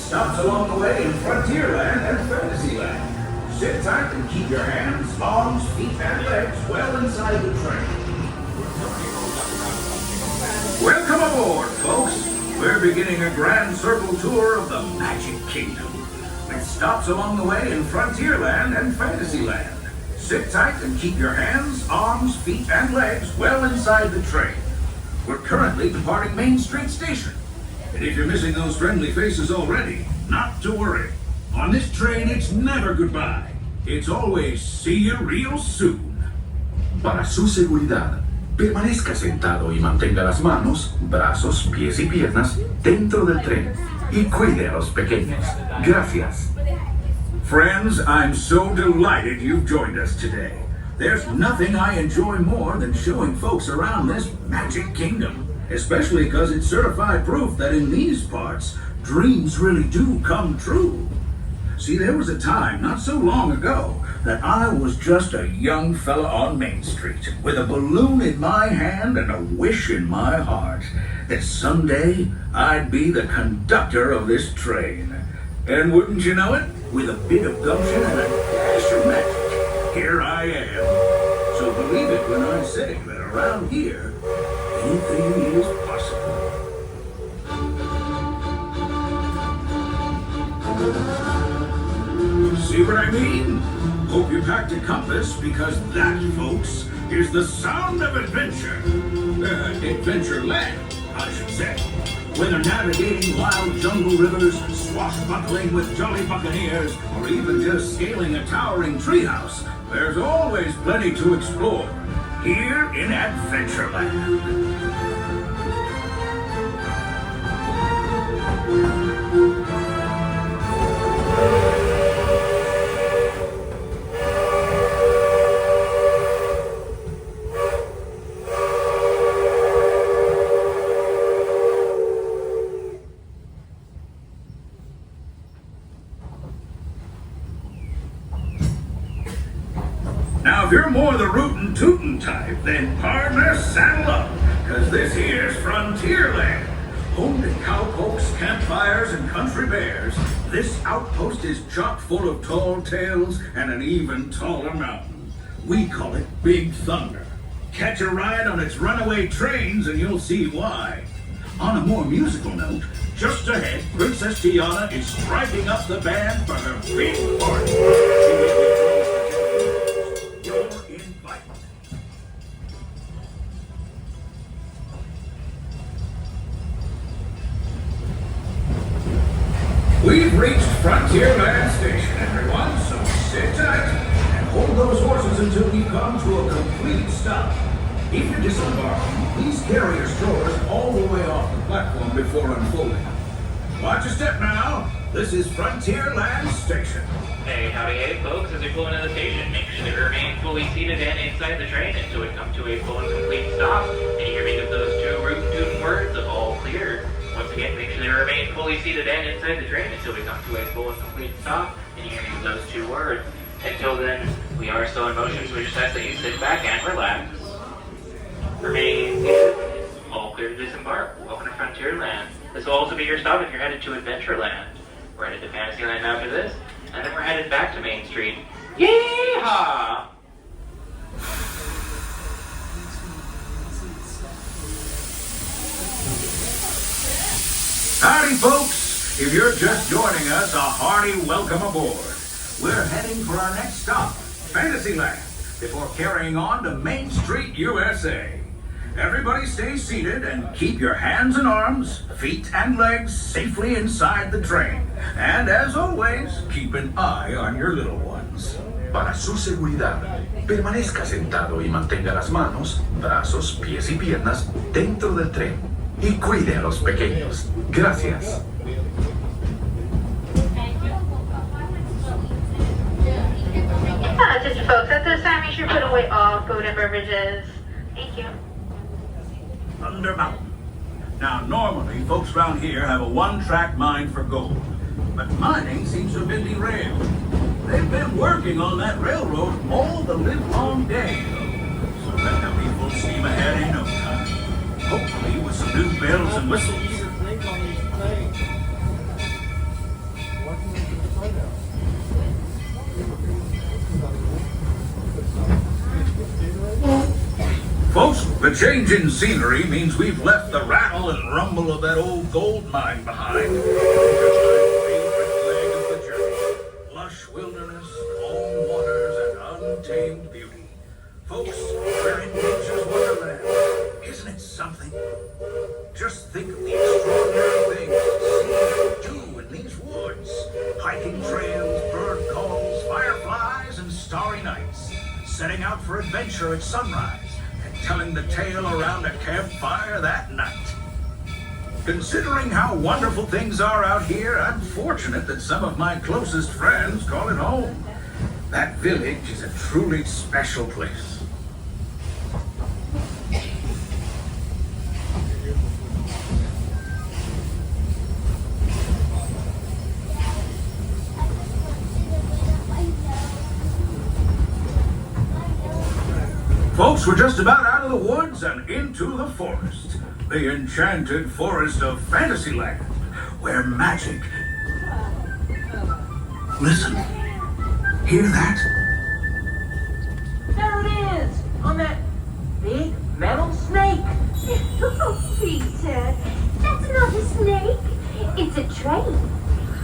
Stops along the way in Frontierland and Fantasyland. Sit tight and keep your hands, arms, feet, and legs well inside the train. Welcome aboard, folks. We're beginning a grand circle tour of the Magic Kingdom. It stops along the way in Frontierland and Fantasyland. Sit tight and keep your hands, arms, feet, and legs well inside the train. We're currently departing Main Street Station. And if you're missing those friendly faces already, not to worry. On this train, it's never goodbye. It's always see you real soon. Para su seguridad, permanezca sentado y mantenga las manos, brazos, pies y piernas dentro del tren y cuide a los pequeños. Gracias. Friends, I'm so delighted you've joined us today. There's nothing I enjoy more than showing folks around this Magic Kingdom. Especially because it's certified proof that in these parts, dreams really do come true. See, there was a time not so long ago that I was just a young fella on Main Street with a balloon in my hand and a wish in my heart that someday I'd be the conductor of this train. And wouldn't you know it, with a bit of gumption and a dash of magic, here I am. So believe it when I say that around here, anything is possible. See what I mean? Hope you packed a compass because that, folks, is the sound of adventure. Adventureland, I should say. Whether navigating wild jungle rivers, swashbuckling with jolly buccaneers, or even just scaling a towering treehouse, there's always plenty to explore here in Adventureland. Now, if you're more the rootin' tootin' type, then partner, saddle up, because this here's Frontierland. Home to cowpokes, campfires, and country bears, this outpost is chock full of tall tales and an even taller mountain. We call it Big Thunder. Catch a ride on its runaway trains and you'll see why. On a more musical note, just ahead, Princess Tiana is striking up the band for her big party. She will be you're invited. We've reached Frontierland Station, everyone, so sit tight and hold those horses until we come to a complete stop. If you're disembarking, please carry your strollers all the way off the platform before unfolding. Watch your step now. This is Frontierland Station. Hey, howdy, hey, folks. As we pull into the station, make sure to remain fully seated and inside the train until we come to a full and complete stop. And you hear me give those two root-tootin' words of all clear. Once again, make sure to remain fully seated and inside the train until we come to a full and complete stop. And you hear me give those two words. Until then, we are still in motion, so we just ask that you sit back and relax. Remain seated. All clear to disembark. Welcome to Frontierland. This will also be your stop if you're headed to Adventureland. We're headed to Fantasyland after this, and then we're headed back to Main Street. Yeehaw! Howdy, folks! If you're just joining us, a hearty welcome aboard. We're heading for our next stop, Fantasyland, before carrying on to Main Street, USA. Everybody stay seated and keep your hands and arms, feet and legs safely inside the train. And as always, keep an eye on your little ones. Para su seguridad, permanezca sentado y mantenga las manos, brazos, pies y piernas dentro del tren. Y cuide a los pequeños. Gracias. Attention folks, at this time, make sure you put away all food and beverages. Thank you. Thunder Mountain. Now, normally, folks around here have a one-track mind for gold. But mining seems to have been derailed. They've been working on that railroad all the live-long day. So let them be full steam ahead in no time. Hopefully with some new bells and whistles. Folks, the change in scenery means we've left the rattle and rumble of that old gold mine behind. Just my favorite leg of the journey. Lush wilderness, calm waters, and untamed beauty. Folks, we're in nature's wonderland. Isn't it something? Just think of the extraordinary things to see and do in these woods. Hiking trails, bird calls, fireflies, and starry nights. Setting out for adventure at sunrise. Telling the tale around a campfire that night. Considering how wonderful things are out here, I'm fortunate that some of my closest friends call it home. That village is a truly special place. Folks, we're just about out of the woods and into the forest. The enchanted forest of Fantasyland, where magic... Listen. Hear that? There it is! On that big metal snake! Oh, Peter, that's not a snake. It's a train.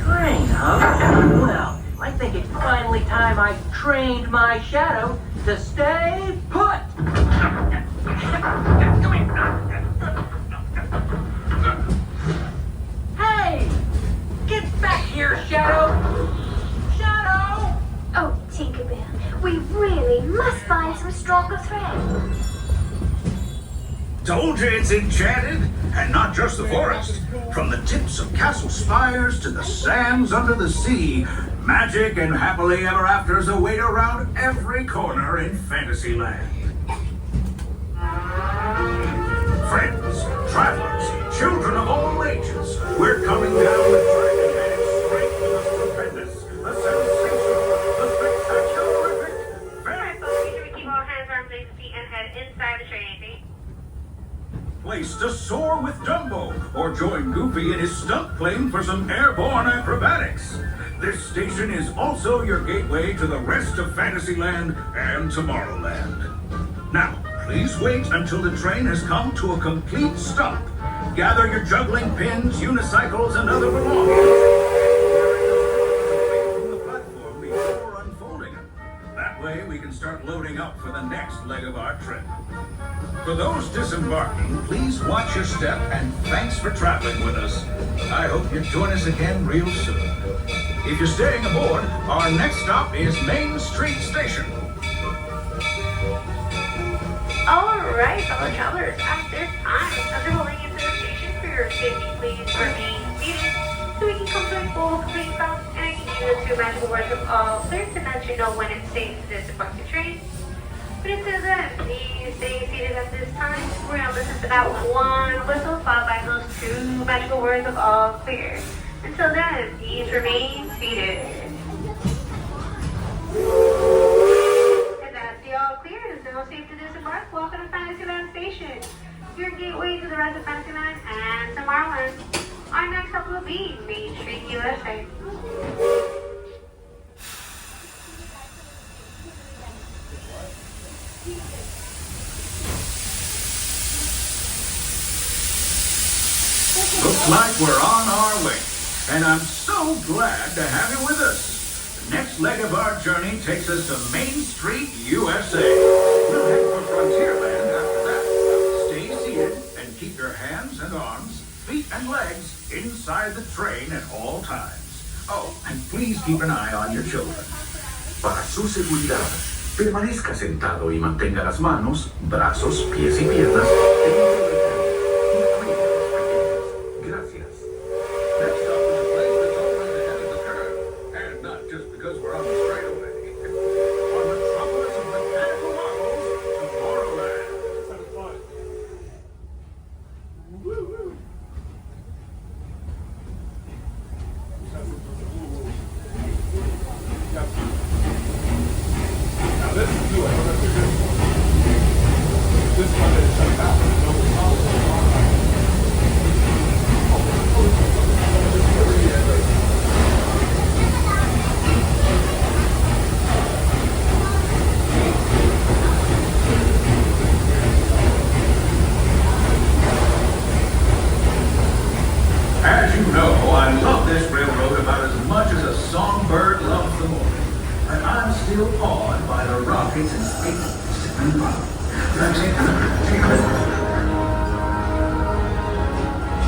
Train, huh? Well, I think it's finally time I trained my shadow to stay put! Hey! Get back here, Shadow! Shadow! Oh, Tinkerbell, we really must find some stronger thread. Told you it's enchanted, and not just the forest. From the tips of castle spires to the sands under the sea, magic and happily ever afters await around every corner in Fantasyland. Friends, travelers, children of all ages, we're coming down the track and headed straight to the stupendous, the sensational, the spectacular, Alright folks, make sure we keep all hands, arms, legs, and feet, and head inside the train. place to soar with Dumbo, or join Goofy in his stunt plane for some airborne acrobatics. This station is also your gateway to the rest of Fantasyland and Tomorrowland. Now, please wait until the train has come to a complete stop. Gather your juggling pins, unicycles, and other belongings. From the platform before unfolding them. That way we can start loading up for the next leg of our trip. For those disembarking, please watch your step and thanks for traveling with us. I hope you join us again real soon. If you're staying aboard, our next stop is Main Street Station. Alright, fellow travelers, at this time, as we're rolling into the station for your safety, please remain seated so we can come to a full complete stop, and I can use the two magical words of all clear to let you know when it's safe to depart the train. But until then, please stay seated at this time. We're going to listen to that one whistle followed by those two magical words of all clear. Until then, please remain seated. And that's the all clear. It is now safe to disembark. Welcome to Fantasyland Station, your gateway to the rest of Fantasyland and Tomorrowland. Our next stop will be Main Street, USA. Looks like we're on our way, and I'm so glad to have you with us. The next leg of our journey takes us to Main Street, USA. We'll head for Frontierland after that. Stay seated and keep your hands and arms, feet and legs inside the train at all times. Oh, and please keep an eye on your children. Para su seguridad, permanezca sentado y mantenga las manos, brazos, pies y piernas dentro del tren. Y cuide a los pequeños. Gracias. Next up is a place that's always ahead of the curve, and not just because we're on the straightaway. On the metropolis of mechanical marvels, Tomorrowland. Now this is new. I don't know if you're good. This one is shut down. As you know, I love this railroad about as much as a songbird loves the morning. But I'm still awed by the rockets and space.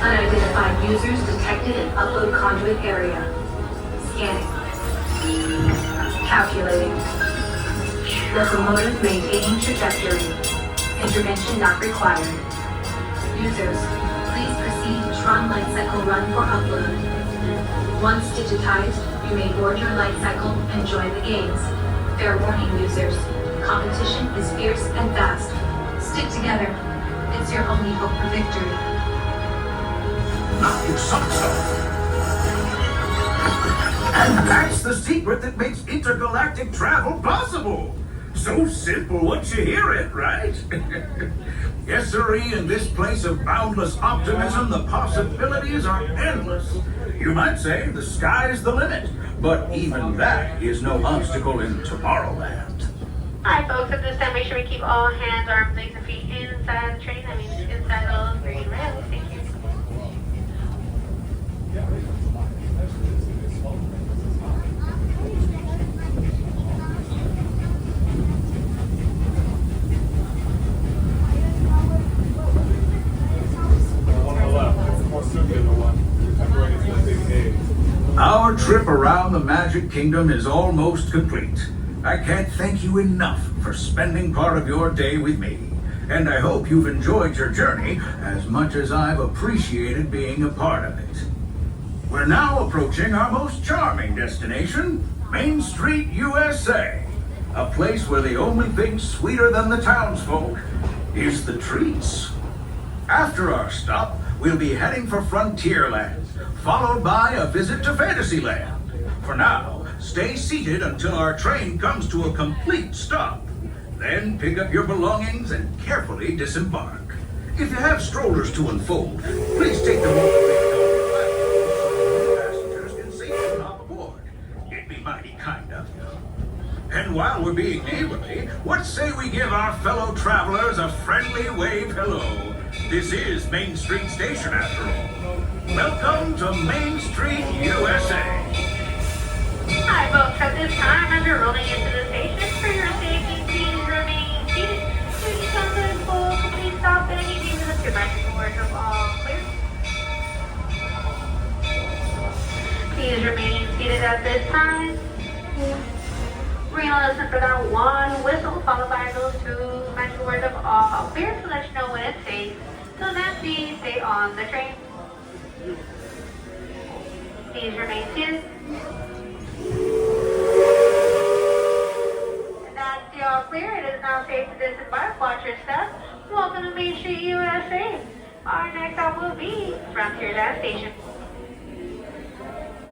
Unidentified users detected in upload conduit area. Scanning. Calculating. Locomotive maintaining trajectory. Intervention not required. Users, please proceed to Tron Light Cycle run for upload. Once digitized, you may board your light cycle and join the games. Fair warning, users. Competition is fierce and fast. Stick together. It's your only hope for victory. Knock your socks off. And that's the secret that makes intergalactic travel possible. So simple once you hear it, right? Yes, sirree, in this place of boundless optimism, the possibilities are endless. You might say the sky's the limit, but even that is no obstacle in Tomorrowland. Alright folks, at this time make sure we keep all hands, arms, legs, and feet inside the train. That means inside those green rails. Thank you. One on the left. It's the more circular one. Temporary is the big A. Our trip around the Magic Kingdom is almost complete. I can't thank you enough for spending part of your day with me. And I hope you've enjoyed your journey as much as I've appreciated being a part of it. We're now approaching our most charming destination, Main Street, USA. A place where the only thing sweeter than the townsfolk is the treats. After our stop, we'll be heading for Frontierland, followed by a visit to Fantasyland. For now, stay seated until our train comes to a complete stop. Then pick up your belongings and carefully disembark. If you have strollers to unfold, please take them over to the platform so passengers can safely hop aboard. It'd be mighty kind of you. And while we're being neighborly, what say we give our fellow travelers a friendly wave hello? This is Main Street Station after all. Welcome to Main Street, USA. Hi folks, at this time as you're rolling into the station, for your safety, please remain seated. Should you come to a full complete stop, then you need to lift your magical words of all clear. Please remain seated at this time. We're gonna listen for that one whistle followed by those two magical words of all clear to let you know when it's safe. So then please stay on the train. Please remain seated. And that's the all clear. It is now safe to disembark. Watch your step. Welcome to Main Street, USA. Our next stop will be Frontierland Station.